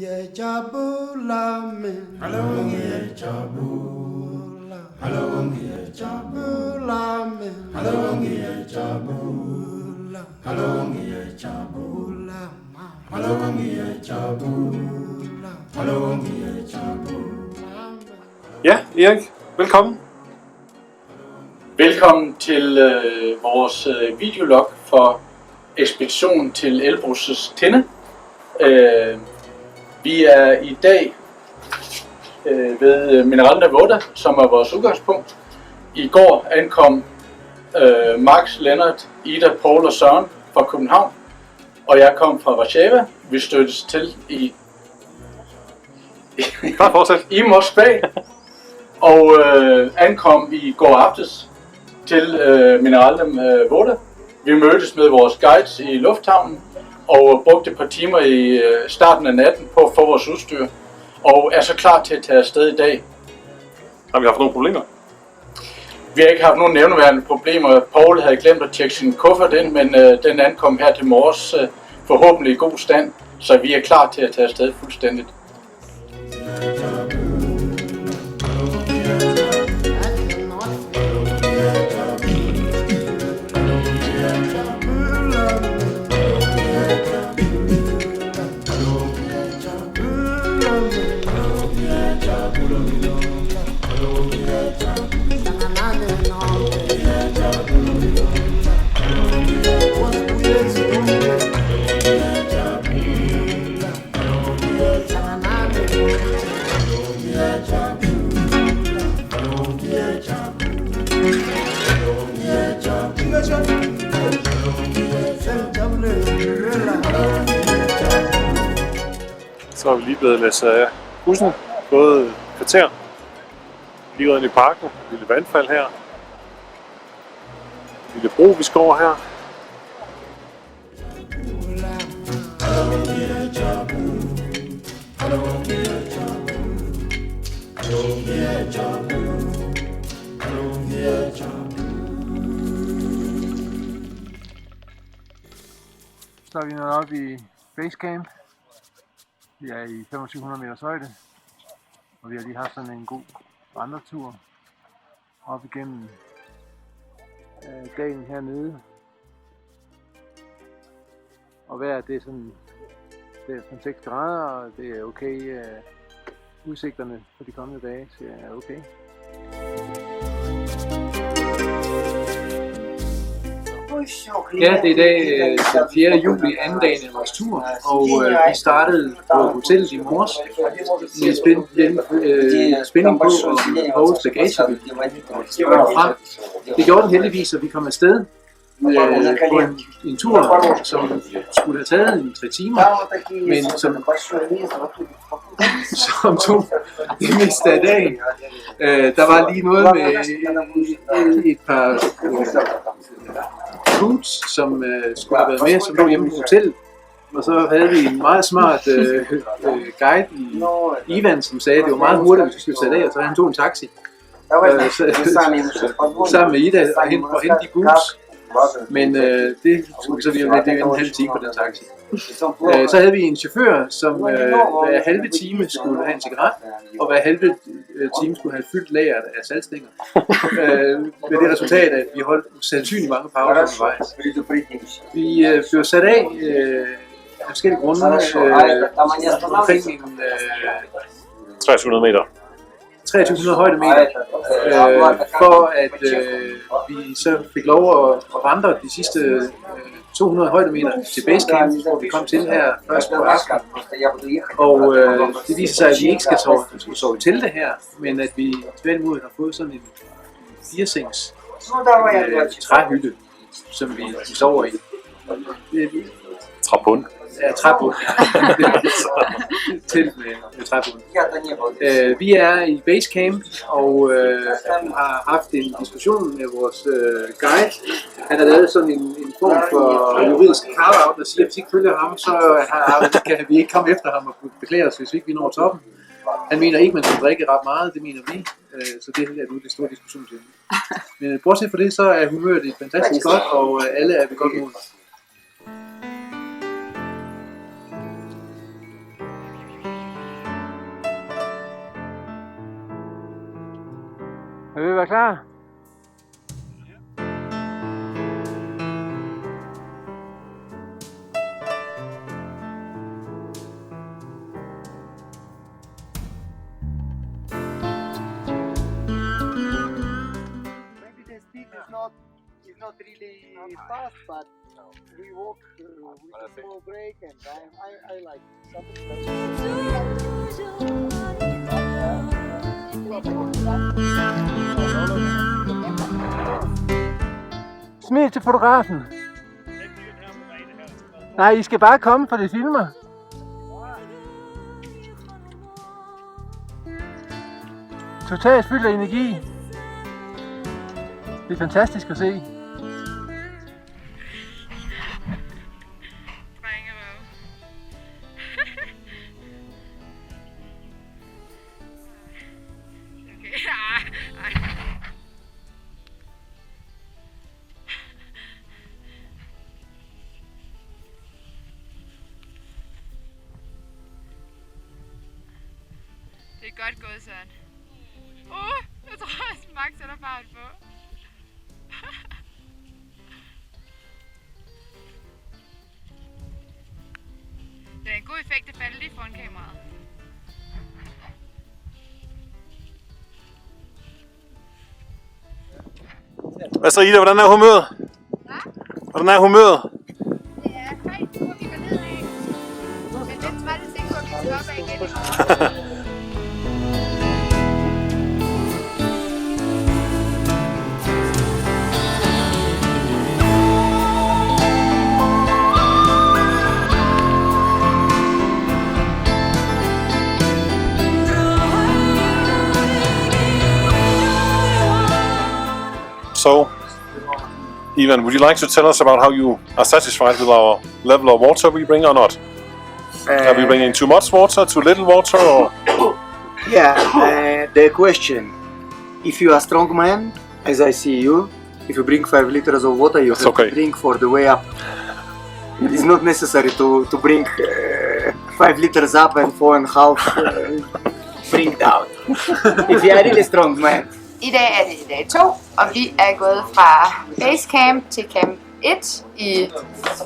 Ja, Erik, velkommen. Velkommen til vores videolog for ekspeditionen til Elbrus' Tinde. Vi er i dag ved Mineralerne Voda, som er vores udgangspunkt. I går ankom Max, Lennart, Ida, Paul og Søren fra København, og jeg kom fra Warszawa. Vi støttes til i Moskva, og ankom i går aftes til Mineralerne Voda. Vi mødtes med vores guides i lufthavnen og brugte et par timer i starten af natten på at få vores udstyr, og er så klar til at tage afsted i dag. Har vi haft nogle problemer? Vi har ikke haft nogen nævneværende problemer. Paul havde glemt at tjekke sin kuffert ind, men den ankom her til morges forhåbentlig i god stand, så vi er klar til at tage afsted fuldstændigt. Så er vi lige blevet læsset af bussen, gået kvarter, lige rød i parken, lille vandfald her, lille bro vi skal over her. Så er vi nået op i Basecamp. Vi er i 2500 meters højde, og vi har lige haft sådan en god vandretur op igennem dalen hernede. Og vejret det er sådan, det er 6 grader, og det er okay. Udsigterne for de kommende dage er okay. Ja, det er i dag den 4. juli, anden dagen af vores tur, og vi startede på hotellet i morges med spænding på, og Pauls bagage ville frem. Det gjorde den heldigvis, og vi kom afsted på en tur, som skulle have taget en 3 timer, men som tog det meste af dagen. Der var lige noget med et par boots, som skulle have været med, som lå hjemme på hotellet. Og så havde vi en meget smart guide i Ivan, som sagde, at det var meget hurtigt, hvis vi skulle tage af, og så han tog en taxi. Sammen med Ida og hente de boots. Men det skulle vi så lige lidt en halv time på den taxi. Så havde vi en chauffør, som hver halve time skulle have en cigaret, og hver halve time skulle have fyldt lageret af saltstænger. Med det resultat, at vi holdt sandsynligt mange pauser undervejs. Vi blev sat af af forskellige grunde omkring en 2300 meter. 2300 højdemeter, for at vi så fik lov at vandre de sidste 200 højdemeter til basecamp, hvor vi kom til her først på aftenen. Og det viser sig, at vi ikke skal sove i teltet her, men at vi tværtimod har fået sådan en 4-sengs træhytte, som vi sover i. Trapund. Ja, træbund. Telt med træbund. Vi er i Basecamp og har haft en diskussion med vores guide. Han har lavet sådan en form for juridisk carve-out, der siger, at hvis ikke følger ham, så kan vi ikke komme efter ham og beklage os, hvis vi ikke når toppen. Han mener ikke, man skal drikke ret meget, det mener vi, så det er nu det store diskussion til. Men bortset fra det, så er humøret fantastisk godt, og alle er ved godt mod. Er vi være klar? Maybe the speed is not really fast, but we walk with a small break, and I like Smil til fotografen. Nej, I skal bare komme, for det filmer. Totalt fyldt af energi. Det er fantastisk at se. Det er godt gået, Søren. Jeg tror også, Max sætter fart på. Det er en god effekt at falde lige foran kameraet. Hvad så, Ida? Hvordan er humøret? Hvordan er humøret? Det er højt, hvor vi går ned af. Men det er træt at tænke på, at vi skal op af igen i morgen. So, Ivan, would you like to tell us about how you are satisfied with our level of water we bring or not? Are we bringing too much water, too little water, or? Yeah, the question, if you are a strong man, as I see you, if you bring 5 liters of water, you have okay. to drink for the way up. It is not necessary to bring 5 liters up and 4.5 bring down. If you are a really strong man. I dag er det dag 2, og vi er gået fra Basecamp til Camp 1 i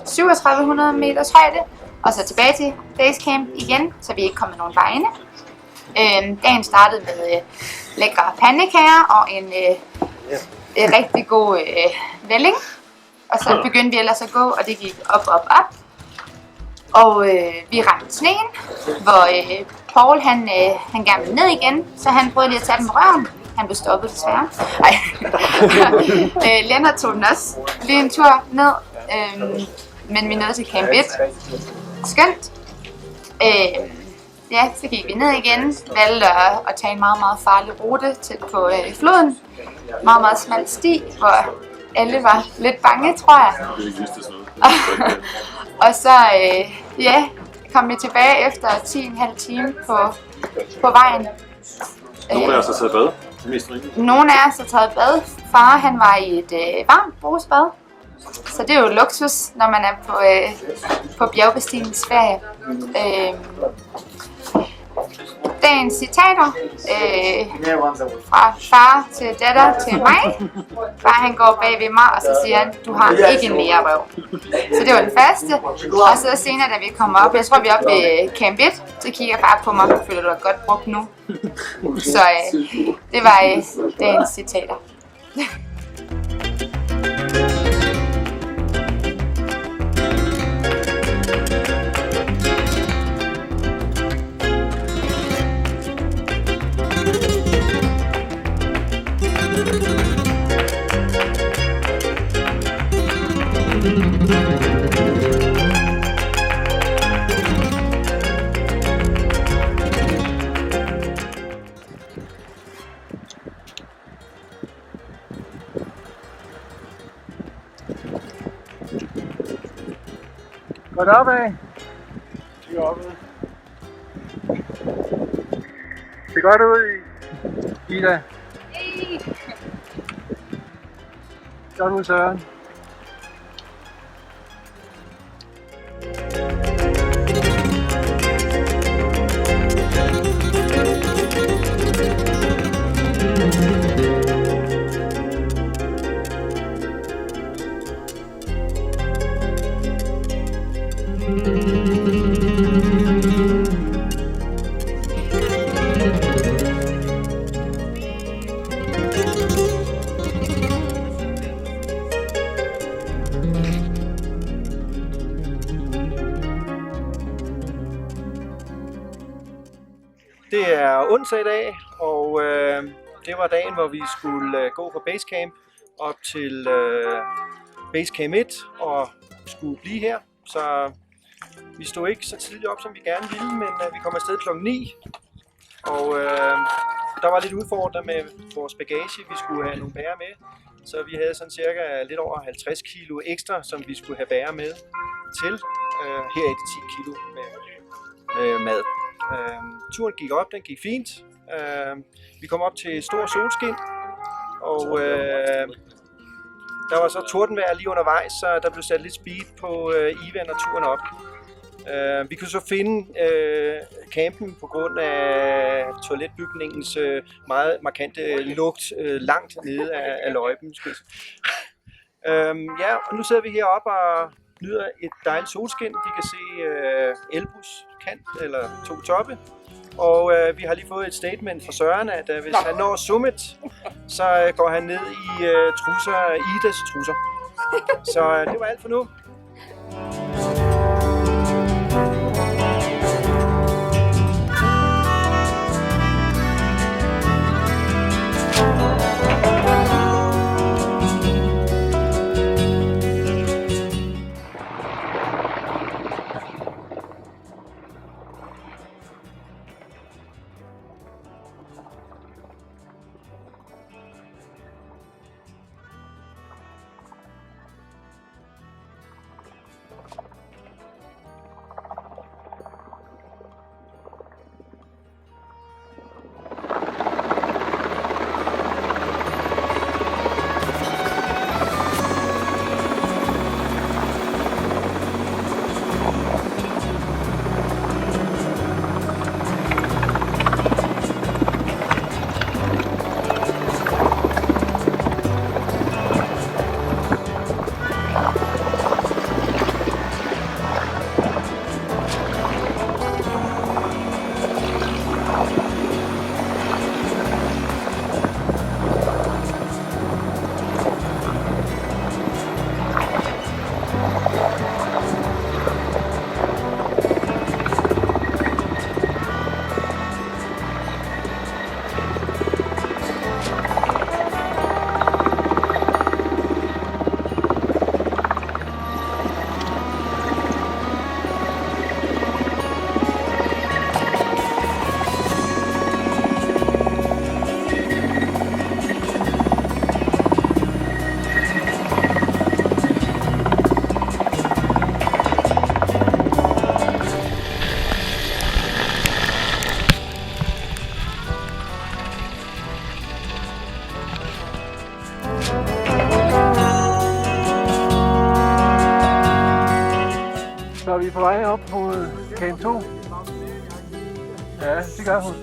3700 meters højde, og så tilbage til Basecamp igen, så vi ikke kommer nogen vegne. Dagen startede med lækre pandekager og en rigtig god vælling, og så begyndte vi ellers at gå, og det gik op. Og vi ramte sneen, hvor Paul han gerne ville ned igen, så han prøvede lige at tage den med røven. Han blev stoppet desværre. Lennart tog den også lige en tur ned, men vi nåede til Camp 1. Skønt. Ja, så gik vi ned igen, valgte at tage en meget, meget farlig rute tæt på floden. Meget, meget smal sti, hvor alle var lidt bange, tror jeg. Og så kom vi tilbage efter 10,5 timer på vejen. Nogle af os har taget bad. Nogle af os har taget bad. Far han var i et varmt brusbad. Så det er jo luksus, når man er på bjergbestigningsferie. Dagens citater fra far til datter til mig. Far han går bag ved mig, og så siger han, du har ikke mere røv. Så det var den første. Og så senere, da vi kommer op, jeg tror vi er oppe ved Camp 1, så kigger far på mig og føler, du er godt brugt nu. Så det var dagens citater. Godt opad. Det godt ud, Ida. Godt ud, Søren. Det er onsdag i dag, og det var dagen, hvor vi skulle gå fra Basecamp op til Basecamp 1 og skulle blive her. Så vi stod ikke så tidligt op, som vi gerne ville, men vi kom afsted kl. 9. Og der var lidt udfordrende med vores bagage. Vi skulle have nogle bærer med, så vi havde sådan cirka lidt over 50 kilo ekstra, som vi skulle have bærer med til. Her er det 10 kilo med mad. Turen gik op, den gik fint. Vi kom op til stor solskin, og der var så tordenvejr lige undervejs, så der blev sat lidt speed på Ivan og turen op. Vi kunne så finde campen på grund af toiletbygningens meget markante lugt langt nede af løjpen. Ja, og nu sidder vi heroppe og nyder et dejligt solskin. Vi kan se Elbrus kant, eller 2 toppe. Og vi har lige fået et statement fra Søren, at hvis han når summit, så går han ned i trusser, Idas trusser. Så det var alt for nu. Så er vi på vej op mod Camp 2. Ja, det gør hun.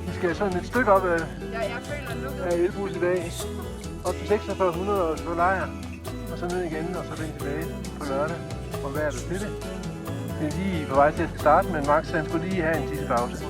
Vi skal sådan et stykke op af Elbrus i dag. Op til 4600 og slå lejr. Og så ned igen, og så vende tilbage på lørdag. Og hvad er der til det? Vi er lige på vej til at starte, men Max han skulle lige have en tissepause.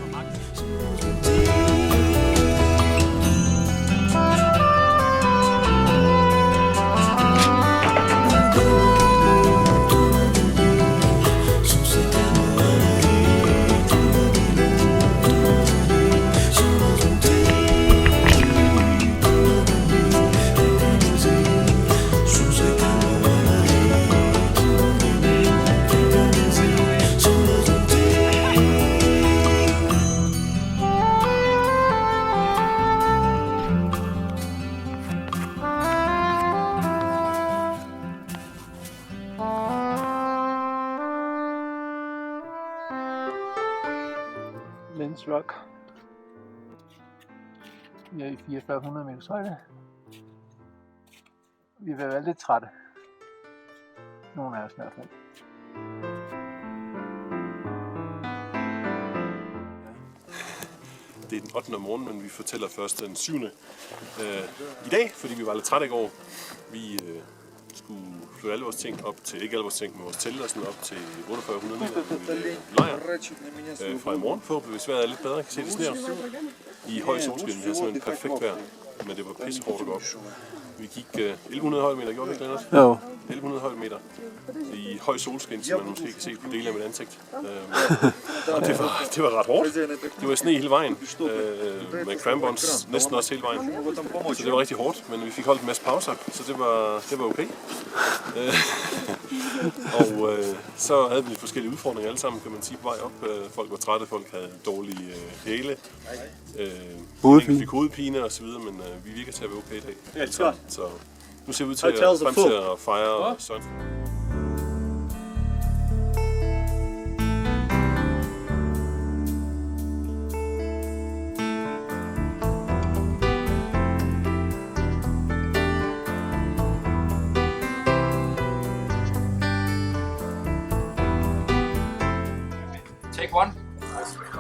Lens Rock. Vi er i 4400 meters højde. Vi vil være lidt trætte. Nogle af os i hvert fald. Det er den 8. om morgenen, men vi fortæller først den 7. I dag, fordi vi var lidt trætte i går. Vi skulle flytte alle vores ting op til, ikke alle vores ting, men vores telt og sådan op til 4800 meter, lejr. Fra i morgen forhåbentlig, hvis vejret er lidt bedre, kan se det sner. I høj solskin, vi har simpelthen perfekt vejr, men det var pisse hårdt at gå op. Vi gik 1100 højdemeter, gjorde vi ikke, Lennart? Jo. 1100 højdemeter i høj solskin, som man måske kan se på dele af mit ansigt. Og det var ret hårdt. Det var sne hele vejen, med crampons næsten også hele vejen. Så det var rigtig hårdt, men vi fik holdt en masse pauser, så det var okay. Og så havde vi lidt forskellige udfordringer alle sammen, kan man sige, på vej op. Folk var trætte, folk havde dårlige hæle. Vi fik hovedpine og så videre, men vi virker til at være okay i dag. Så nu ser vi ud til frem til at fejre Søren. Take one.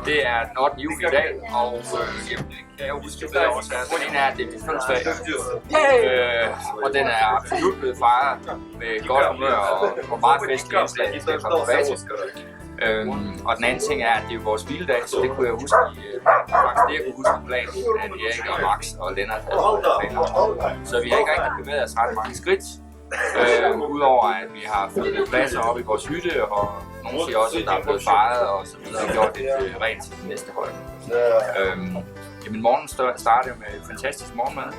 Det er den 8. juli i dag, og jeg kan jo huske flere årsager. Den ene er, at det er min fødselsdag, og den er absolut blevet fejret med godt humør og meget festlig indslag fra Bavati. Og den anden ting er, at det er vores hviledag, så det kunne jeg huske faktisk det jeg kunne huske på planen, at Erik og Max og Lennart havde planer. Så vi har ikke rigtig bevæget os ret mange skridt. Udover at vi har fået pladser op i vores hytte, og nogle siger også, at der er blevet fejret og så videre, og gjort det rent til den næste hold. Jamen morgenen startede med et fantastisk morgenmad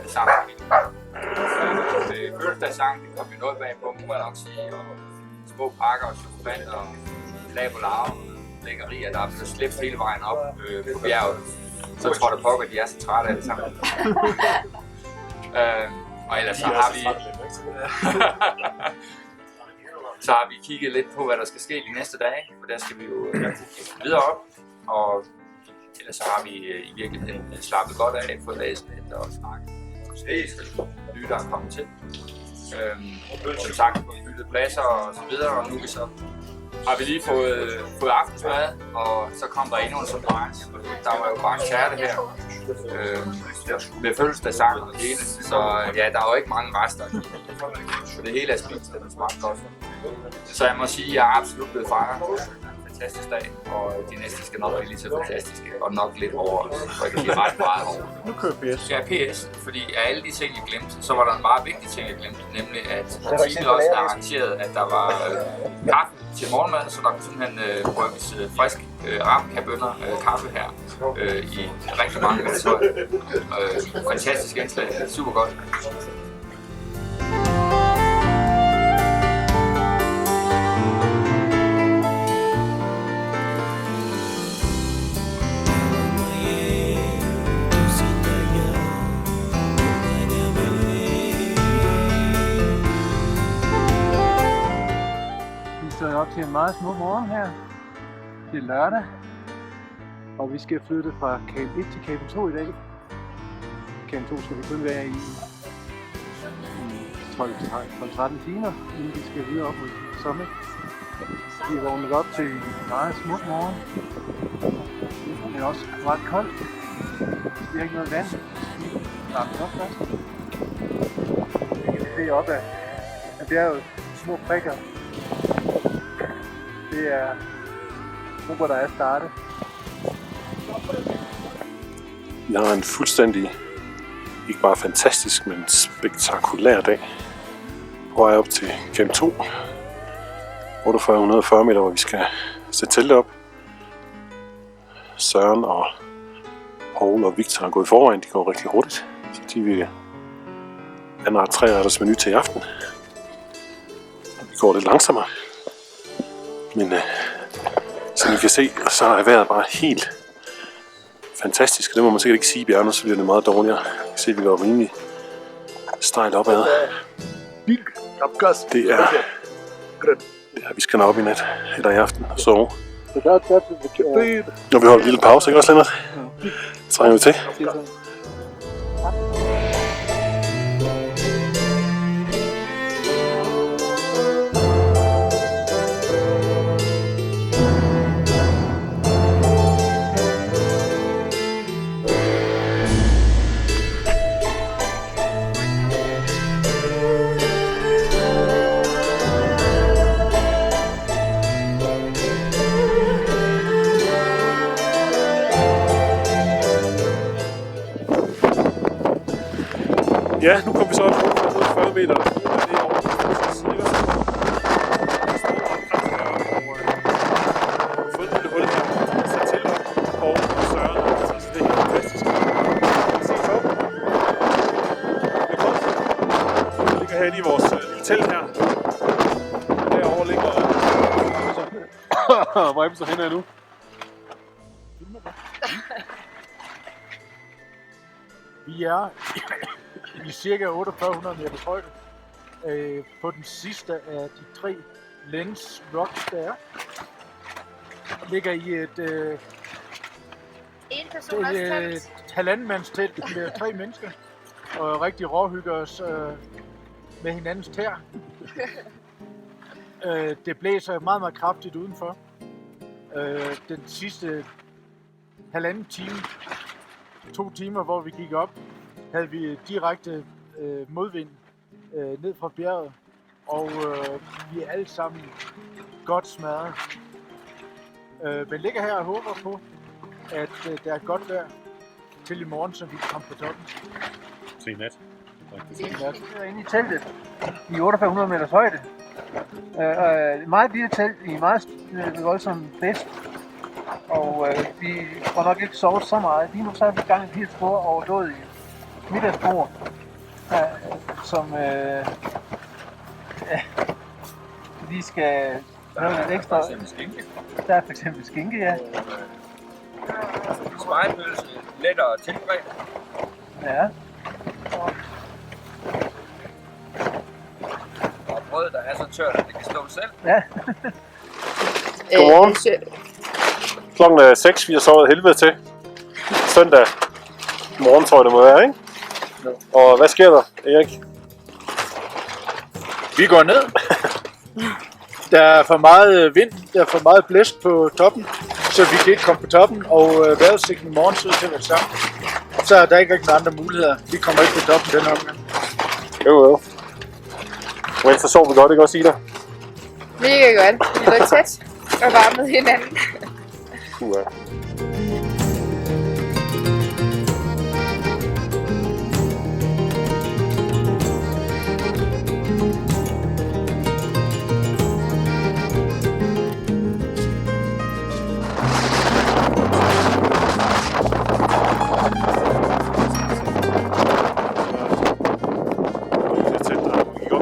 sammen med fødselsdagssang, det kom vi noget bag på, må jeg nok sige, og små pakker og chokolade og lab og larve, lækkerier, der er blevet slæbt hele vejen op på bjerget. Så tror jeg pokker, de er så trætte alle sammen. Og ellers så har vi kigget lidt på, hvad der skal ske de næste dage, for der skal vi jo videre op, og ellers så har vi i virkeligheden slappet godt af, fået læst lidt og snakket med nye, der er kommet til. Som sagt, fået byttet pladser og så videre, og nu har vi lige fået aftensmad, og så kom der endnu en surprise. Der var jo bare kærte her med fødselsdagssang og det hele, så ja, der er jo ikke mange rester. Så det hele er spist, og det smagte godt. Så jeg må sige, at jeg er absolut blevet fejret. Fantastisk dag, og de næste skal nok blive lige så fantastiske, og nok lidt over, så jeg kan sige ret meget over. Nu kører PS. Ja, PS, fordi af alle de ting, jeg glemte, så var der en meget vigtig ting, jeg glemte, nemlig at Tine også havde arrangeret, at der var kaffe til morgenmad, så der kunne simpelthen brygges frisk ramkabønner kaffe her i rigtig mange mennesker. Fantastisk indslag, super godt. Op til en meget smuk morgen her. Det er lørdag, og vi skal flytte fra Camp 1 til Camp 2 i dag. Camp 2 skal vi kun være i 12-13 timer, inden vi skal videre op mod summit. Vi er vågnet op til en meget smuk morgen. Det er også ret koldt. Vi har ikke noget vand. Der er godt først. Vi kan se op af bjerget små prikker. Det er grupper, der er startet. Vi har en fuldstændig, ikke bare fantastisk, men spektakulær dag. På vej op til Camp 2. 4840 meter, hvor vi skal sætte teltet op. Søren og Poul og Victor er gået i forvejen. De går rigtig hurtigt. Så de vil anrette 3-retters menu til i aften. Vi går lidt langsommere. Men som I kan se, så er vejret bare helt fantastisk. Og det må man sikkert ikke sige i bjergene, så bliver det meget dårligere. Jeg kan se, at vi går rimelig stejlt opad. Det er vi skal nå op i nat, eller i aften, og sove. Når vi holder en lille pause, ikke også, Lennart? Så trænger vi til. Ja, nu kommer vi så op på 40 meter. Det er over fundet et hul her, sat til og Søren. Altså, det er helt fantastisk. Vi kan se toppen. Det er godt. Vi ligger herinde i vores lille telt her. Derovre ligger hvor er vi så henne nu? Vi er i cirka 4800 meter højde på den sidste af de 3 Lens Rocks, der er. Ligger i et halvandenmandstelt med 3 mennesker og rigtig råhygger os med hinandens tær. Det blæser meget, meget kraftigt udenfor. Den sidste halvanden time, 2 timer, hvor vi gik op, havde vi direkte modvind ned fra bjerget, og vi er alle sammen godt smadret. Men ligger her og håber på, at der er godt vejr til i morgen, så vi kan komme på toppen. Sen nat. Vi er inde i teltet i 4800 meters højde. Meget lille telt i meget voldsom blæst. Og vi får nok ikke sovet så meget. Lige nu så er vi i gang med et helt stort overdådigt middagsbord, som vi skal have lidt ekstra. Der er for eksempel skinke, ja. Spejepølse, lettere tilberedt. Ja. Og brød, der er så tørt, at det kan stå selv. Ja. Godmorgen. Klokken er 6, vi har sovet helvede til. Søndag morgen, tror jeg det må være, ikke? Og hvad sker der, Erik? Vi går ned. Der er for meget vind, der er for meget blæst på toppen, så vi kan ikke komme på toppen, og vejrudsigten i morgen ser ud til at være sammen. Så er der ikke rigtig andre muligheder. Vi kommer ikke på toppen den omgang. Jo. Men så sover vi godt, ikke også, Ida? Mega godt. Vi var tæt og varmet hinanden. Ja.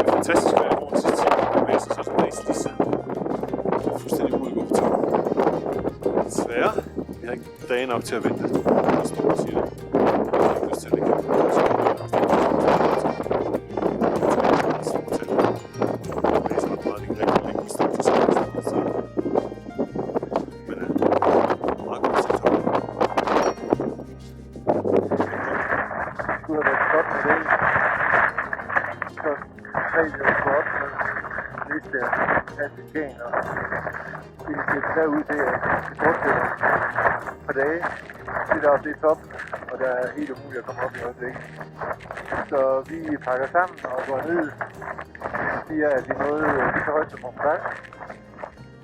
Fantastisk vejr over de sidste 10 år, men så er det blæst lige siden. Det er fuldstændig umuligt at gå på toppen. Desværre, vi har ikke dage nok til at vente. Det er stort, siger det. Jeg har ikke lyst til at lægge på stort til. Det blæser nok meget, det kan rigtig lægge på stort til sammen. Men meget godt til toppen. Det skulle have været godt med det. Så 3 år godt, men lidt klassificering, og det ser derud til, at det fortsætter på dage. Det er også lidt top, og der er helt umuligt at komme op i øjeblikket. Så vi pakker sammen og går ned. Vi siger, at vi nåede lige så højt som omkring,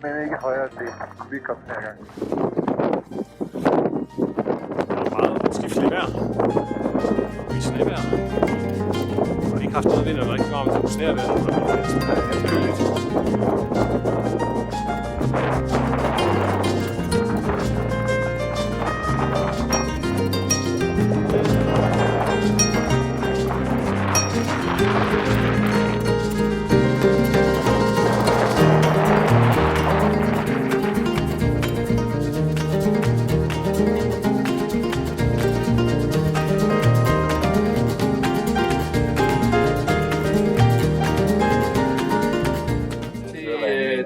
men ikke højere til vi kom den her gang. Det var meget omskifteligt vejr. Vi snevejr. Og ikke haft noget vind eller rigtig varmt, det kunne snevejr. Det er køligt.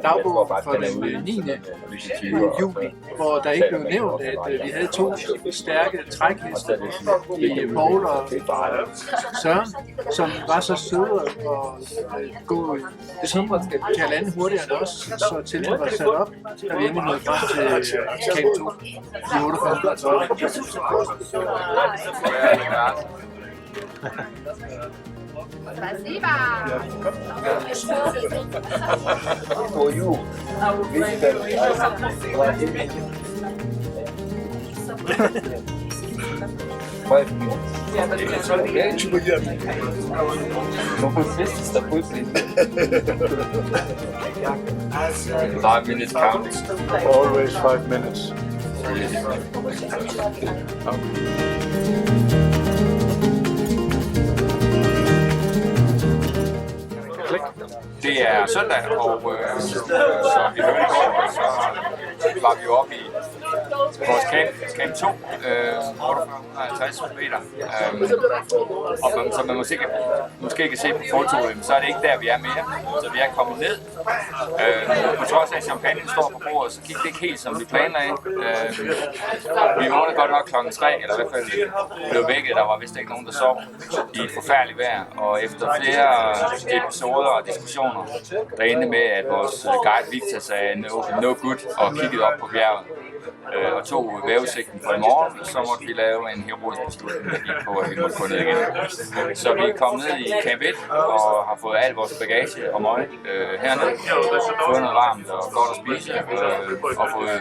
Dagbog fra den 9. juli, hvor der ikke blev nævnt, at vi havde 2 stærke trækheste i Poul og Søren, som var så søde og gå halvanden hurtigere end os, så teltet var sat op, da vi endelig nåede frem til Camp 2 i 48. Спасибо! For you, visitor Vladimir. 5 minutes. It's okay. 5 minutes counts. Always 5 minutes. Det er søndag, og så vi hørte i går, så var vi jo oppe i vores camp 2, 4850 meter. Og som man måske kan se på fotoet, så er det ikke der, vi er mere. Så vi er kommet ned. På trods af, at champagne står på bordet, så gik det ikke helt, som vi planlagde. Vi vågnede godt nok klokken 3, eller i hvert fald blev vækket. Der var vist ikke nogen, der sov i et forfærdeligt vejr. Og efter flere episoder og diskussioner, der endte med, at vores guide Victor sagde no good og kiggede op på bjerget og tog vejrudsigten for i morgen, så måtte vi lave en heroisk beslutning, der gik på, at vi måtte gå ned igen. Så vi er kommet ned i Camp 1 og har fået al vores bagage og møg hernede, fået noget varmt og godt at spise og fået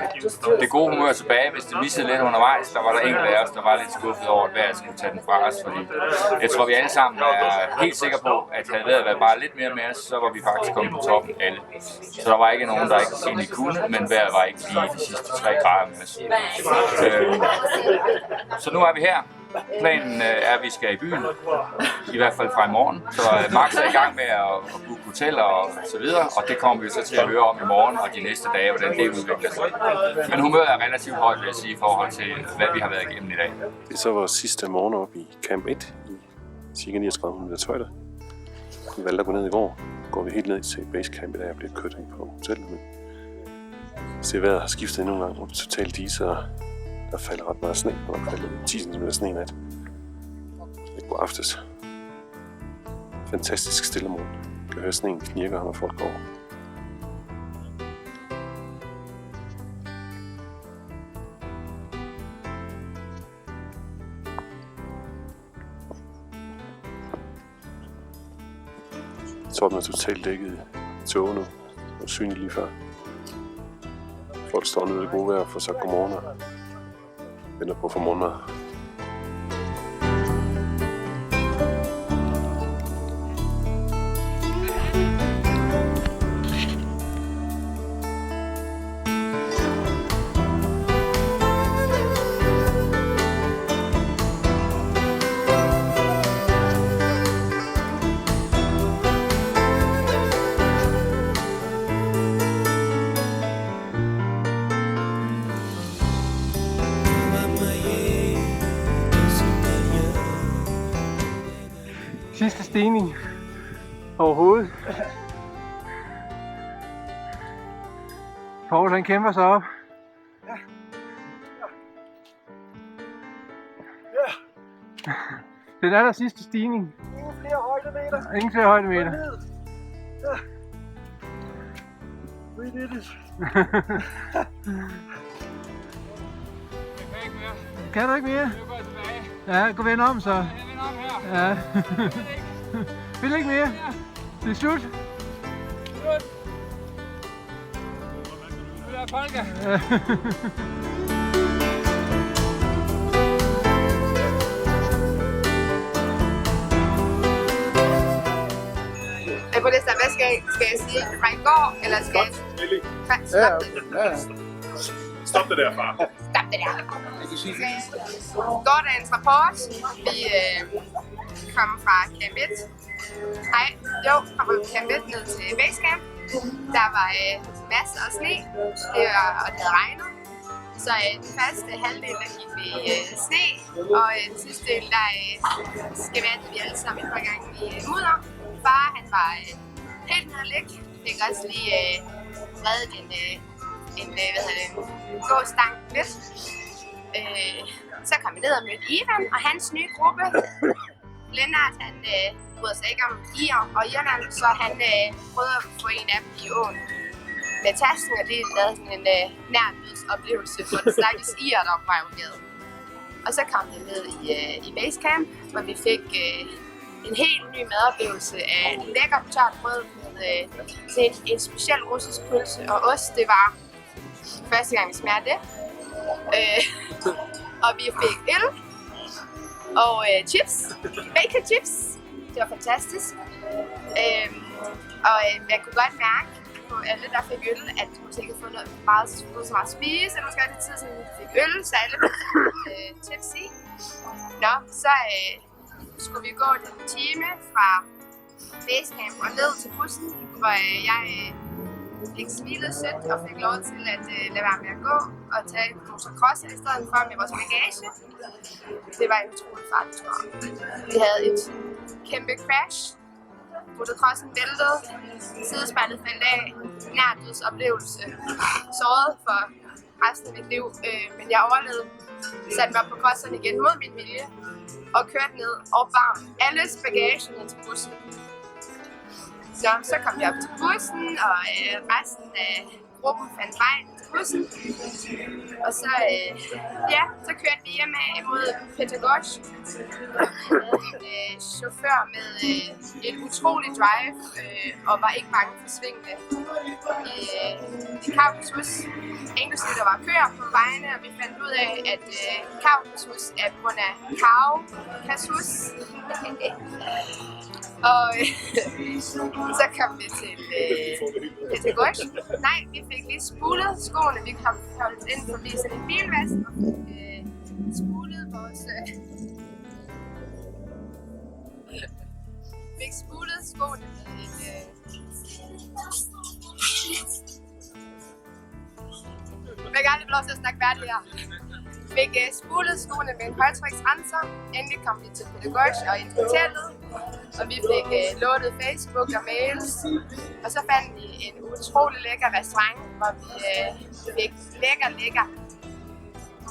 det gode humør tilbage. Hvis det missede lidt undervejs, der var der enkelte af os, der var lidt skuffet over, at vejret skulle tage den fra os, fordi jeg tror, vi alle sammen er helt sikre på, at havde vejret været bare lidt mere med os, så var vi faktisk kommet på toppen alle. Så der var ikke nogen, der ikke egentlig kunne, men vejret var ikke lige de sidste 3 grader med os. Så nu er vi her. Planen er, at vi skal i byen, i hvert fald fra i morgen. Så Max er i gang med at booke hoteller og så videre, og det kommer vi så til at høre om i morgen og de næste dage, hvordan det udvikler sig. Men humøret er relativt højt, vil jeg sige, i forhold til, hvad vi har været igennem i dag. Det er så vores sidste morgen oppe i Camp 1 i ca. 39 meters højde. Vi valgte at gå ned i går. Går vi helt ned til basecamp i dag og bliver kørt ind på hotellet. Men se, vejret har skiftet endnu en gang, og det er totalt dis, og der falder ret meget sne, og der falder 10 cm sne i nat. Det er god aftes. Fantastisk stille morgen. Du kan høre sneen knirker, når folk går. Toppen er totalt dækket i tåge nu, og synligt lige før. Folk står nede i det gode vejr og får sagt godmorgen og venter på at få morgenmad. Sidste stigning overhovedet. Poul han kæmper sig op. Ja. Den aller sidste stigning. Ingen flere højdemeter. Ingen flere højdemeter. Ja. We did it. Kan du ikke mere? Ja, gå vend om så. Ja. Vil ikke mere? Det er slut. Polester, hvad skal jeg sige? Fra i går, eller skal jeg... Stop det. Stop det der, far. Stop det der. Gårdagens rapport. Vi kom fra Camp 1. Kom fra Camp 1 ned til Basecamp. Der var masser af sne, og det havde regnet. Så den første halvdel, der gik vi i sne, og den sidste del, der skvattede vi alle sammen et par gange i mudder. Far, han var helt nede at ligge. Fik også lige reddet en gåstang lidt. Så kom vi ned og mødte Ivan og hans nye gruppe. Lennart, han bryder sig ikke om Ir og Irland, så han prøvede at få en af dem i åen med tasken, og det lavede sådan en nærmødsoplevelse for den stakkels Ir, der var på gaden. Og så kom vi ned i Basecamp, hvor vi fik en helt ny madoplevelse af lækker tørt brød med en speciel russisk pølse og ost. Det var første gang, vi smagte det. Og vi fik øl og chips, bacon chips. Det var fantastisk. Jeg kunne godt mærke på alle, der fik øl, at de måske ikke havde fået noget meget at spise, eller måske det tid, siden de fik øl, så alle tipsy. Nå, så skulle vi gå en time fra Basecamp og ned til bussen, hvor jeg fik smilet sødt og fik lov til at lade være med at gå og tage et motocross i stedet for med vores bagage. Det var en utrolig farlig tur. Vi havde et kæmpe crash. Motocrossen væltede, sidespejlet faldt af, nær dødsoplevelse. Såret for resten af mit liv, men jeg overlevede. Satte mig op på crosseren igen mod min vilje og kørte ned og bar alles bagage ned til bussen. Så kom jeg op til bussen, og resten af gruppen fandt vejen til bussen. Og så kørte vi hjem mod Pitagosh. Jeg havde en chauffør med et utroligt drive, og var ikke bange for svingene i Kaukasus. Inklusive der var køer på vejene, og vi fandt ud af, at Kaukasus er på grund af Kaukasus. Og så kom vi til Gosh. Nej, vi fik lige spulet skoene. Vi kom holdt ind forbi sådan en bilvask og fik spulet vores... fik spulet skoene med et... Jeg kan aldrig få lov til at snakke færdigt her. Fik spulet skoene med en højtryksrenser. Endelig kom vi til Pitagosh og ind til hotellet. Og vi fik lånet Facebook og mails. Og så fandt vi en utrolig lækker restaurant, hvor vi fik lækker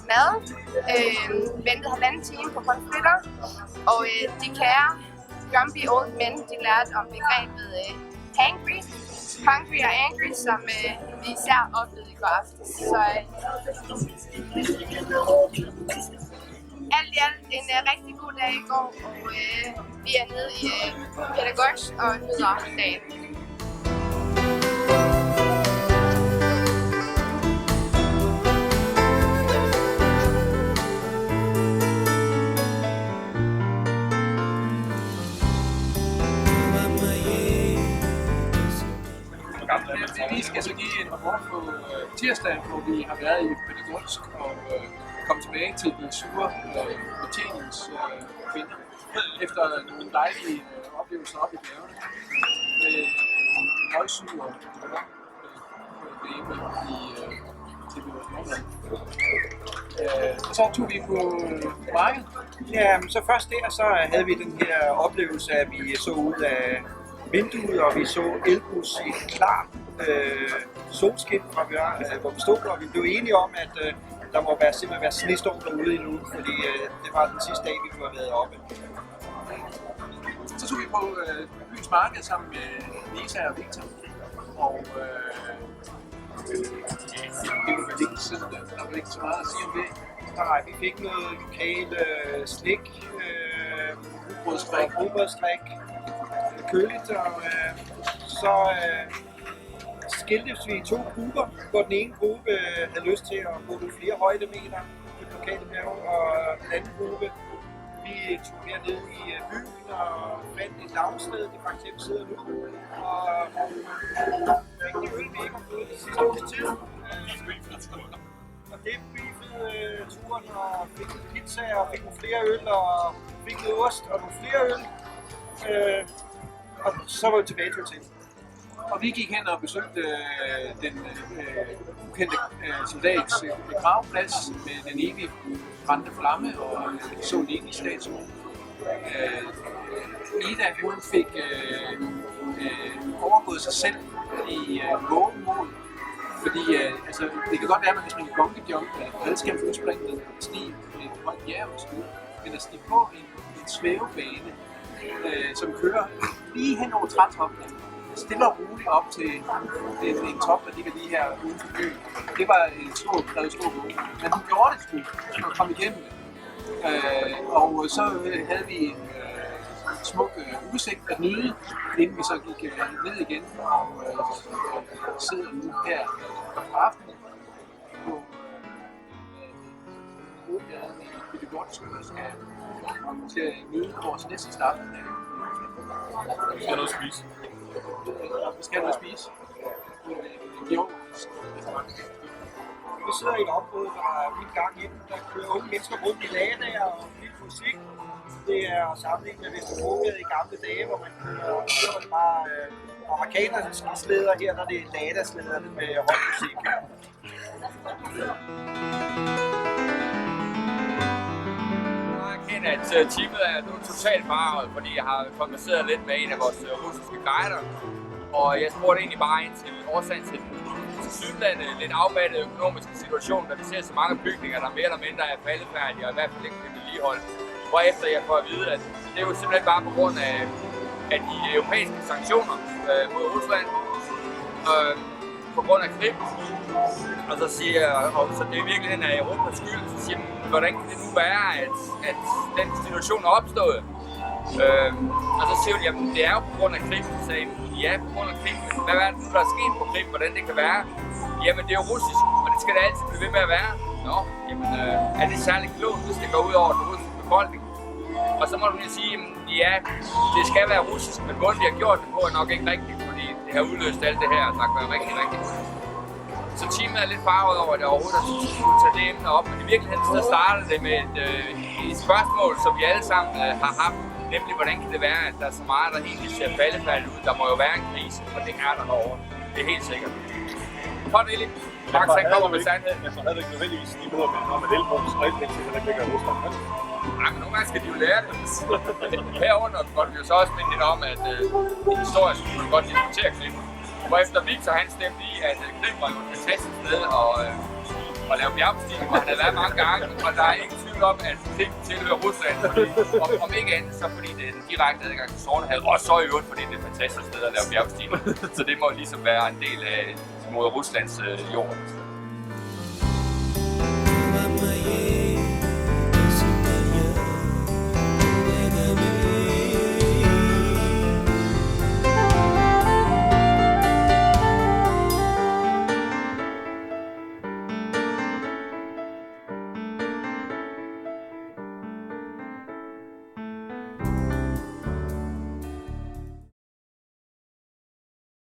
mad. Ventede 1,5 time på pomfritter. Og de kære grumpy old men, de lærte om begrebet hangry, hungry og angry, som vi især oplevede i går aftes. Så alt i alt en rigtig god dag i går, og vi er nede i Pitagosh og nyder dagen. Vi skal så give en rapport på tirsdag, hvor vi har været i Pitagosh og komme tilbage til de sure betjeningskvinder efter nogle dejlige oplevelser op i bjergene med højsyge og dame til vores Nordland. Og så tog vi på markedet. Ja, så først der, så havde vi den her oplevelse, at vi så ud af vinduet, og vi så Elbrus i klar solskin, hvor vi stod, og vi blev enige om, at der må simpelthen være snestorm derude endnu, fordi det var den sidste dag, vi kunne have været oppe. Så tog vi på byens marked sammen med Lisa og Victor, og det var vel ikke sådan, der var ikke så meget at sige om det. Nej, vi fik noget lokale slik, rugbrødsstrik, køligt, og så skiltes vi i 2 grupper, hvor den ene gruppe havde lyst til at gå nogle flere højdemeter på det lokale bjerg, og den anden gruppe, vi tog herned i byen og fandt et lavsted, det faktisk sidder nu, og fik de øl, vi ikke har fået det sidste års tid. Og det briefede turen, og fik en pizza, og fik nogle flere øl, og fik noget ost og nogle flere øl. Og så var vi tilbage til hotellet. Og vi gik hen og besøgte den ukendte soldats gravplads med den evige brændte flamme og så en evig statue. Ida, hun fik overgået sig selv i vågenmål, fordi det kan godt være, at man kan springe bungee-jump eller faldskærmsudspring og stige med et højt bjerg, men at stige på en svævebane, som kører lige hen over trætoppen, stille og roligt op til en top, der ligger lige her uden for byen. Det var en stor vågen. Men hun gjorde det sgu og kom igennem det. Og så havde vi en smuk udsigt at nyde, inden vi så gik ned igen og sidder nu her på aftenen på hovedgaden i Bygårdsk, og skal møde vores næste start. Vi skal have noget at spise. Vi skal have noget at spise. Vi sidder i et område, der er vild gang i den. Der kører unge mennesker rundt i ladaer og vild musik. Det er sammenlignet med Vesterbrogade i gamle dage, hvor man kører bare amerikanernes slæder. Her der er det Lada-slæderne med høj musik. Jeg erkender, at teamet er nu totalt farvet, fordi jeg har konverseret lidt med en af vores russiske guider. Og jeg spurgte egentlig bare ind til årsagen til den tilsyneladende lidt afmattede økonomiske situation, da vi ser så mange bygninger, der mere eller mindre er faldefærdige og i hvert fald ikke bliver vedligeholdt. Hvorefter jeg får at vide, at det er jo simpelthen bare på grund af de europæiske sanktioner mod Rusland, på grund af Krim. Og så siger jeg, så det er i virkeligheden af Europas skyld, så siger jeg, hvordan kan det nu være, at den situation er opstået? Og så siger hun, jamen det er jo på grund af Krim. Så sagde jeg, ja, på grund af Krim, men hvad er det nu, der er sket på Krim, hvordan det kan være? Jamen det er jo russisk, og det skal det altid blive ved med at være. Nå, jamen er det særligt klogt, hvis det går ud over den russiske befolkning? Og så må du lige sige, jamen, ja, det skal være russisk, men måden vi har gjort det på er nok ikke rigtigt, fordi det har udløst alt det her, der kan være rigtig rigtigt. Så teamet er lidt farvet over, at det overhovedet skulle tage det emne op, men i virkeligheden så startede det med et spørgsmål, som vi alle sammen har haft, nemlig hvordan kan det være, at der er så meget, der egentlig ser faldefærdigt ud. Der må jo være en krise, og det er der herovre. Det er helt sikkert. Godt, Eli. Max, han kommer med sandheden. Jeg havde ikke nødvendigvis lige noget med om, at elbrugs og alt det, der ligger i Rusland. Nej, men nogle gange skal de jo lære det. Herunder måtte vi jo så også minde lidt om, at historisk kunne vi godt diskutere Krim. Hvorefter Victor han stemte i, at Krim var jo et fantastisk sted at lave bjergbestigning, hvor han havde været mange gange, og der er ingen tvivl om, at Krim tilhører Rusland, fordi, om ikke andet, så fordi det er en direkte adgang til Sortehavet, og så i øvrigt, fordi det er et fantastisk sted at lave bjergbestigning. Så det må ligesom være en del af mod Ruslands jord.